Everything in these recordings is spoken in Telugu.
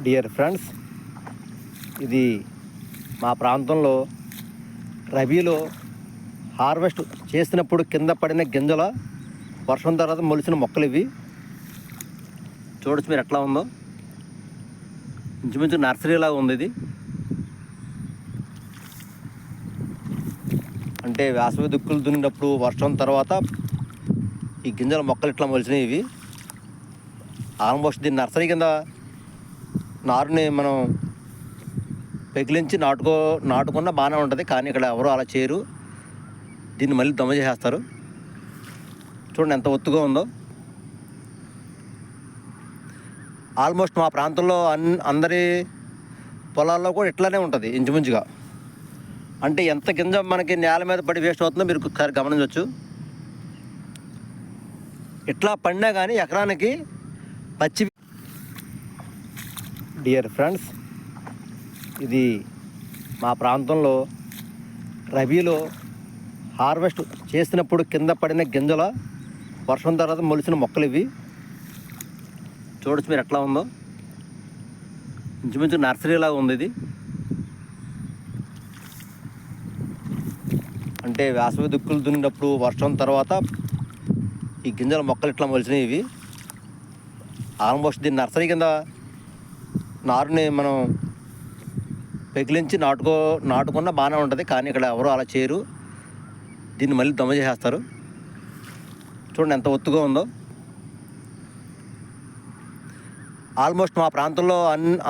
డియర్ ఫ్రెండ్స్, ఇది మా ప్రాంతంలో రబీలో హార్వెస్ట్ చేసినప్పుడు కింద పడిన గింజల వర్షం తర్వాత మొలిచిన మొక్కలు ఇవి. చూడొచ్చు మీరు ఎట్లా ఉందో, ఇంచుమించు నర్సరీలాగా ఉంది ఇది. అంటే వేసవి దుక్కులు దున్నినప్పుడు వర్షం తర్వాత ఈ గింజల మొక్కలు ఇట్లా మొలిచినాయి ఇవి. ఆల్మోస్ట్ దీన్ని నర్సరీ కింద నారుని మనం పెకిలించి నాటుకున్న బాగానే ఉంటుంది, కానీ ఇక్కడ ఎవరు అలా చేయరు. దీన్ని మళ్ళీ దమ్మ చేసేస్తారు. చూడండి ఎంత ఒత్తుగా ఉందో. ఆల్మోస్ట్ మా ప్రాంతంలో అందరి పొలాల్లో కూడా ఇట్లానే ఉంటుంది ఇంచుమించుగా. అంటే ఎంత గింజ మనకి నేల మీద పడి వేస్ట్ అవుతుందో మీరు ఒకసారి గమనించవచ్చు. ఇట్లా పడినా కానీ ఎకరానికి పచ్చి. డియర్ ఫ్రెండ్స్, ఇది మా ప్రాంతంలో రబీలో హార్వెస్ట్ చేసినప్పుడు కింద పడిన గింజల వర్షం తర్వాత మొలిచిన మొక్కలు ఇవి. చూడొచ్చు మీరు ఎట్లా ఉందో, ఇంచుమించు నర్సరీలాగా ఉంది ఇది. అంటే వేసవి దుక్కులు దున్నినప్పుడు వర్షం తర్వాత ఈ గింజల మొక్కలు ఇట్లా మొలిచినాయి ఇవి. ఆల్మోస్ట్ దీన్ని నర్సరీ కింద నారుని మనం పెకిలించి నాటుకున్న బాగానే ఉంటుంది, కానీ ఇక్కడ ఎవరు అలా చేయరు. దీన్ని మళ్ళీ దమ్మ చేసేస్తారు. చూడండి ఎంత ఒత్తుగా ఉందో. ఆల్మోస్ట్ మా ప్రాంతంలో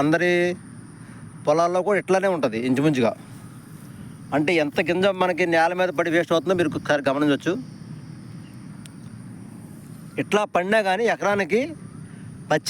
అందరి పొలాల్లో కూడా ఇట్లానే ఉంటుంది ఇంచుమించుగా. అంటే ఎంత గింజ మనకి నేల మీద పడి వేస్ట్ అవుతుందో మీరు ఒకసారి గమనించవచ్చు. ఇట్లా పడినా కానీ ఎకరానికి పచ్చి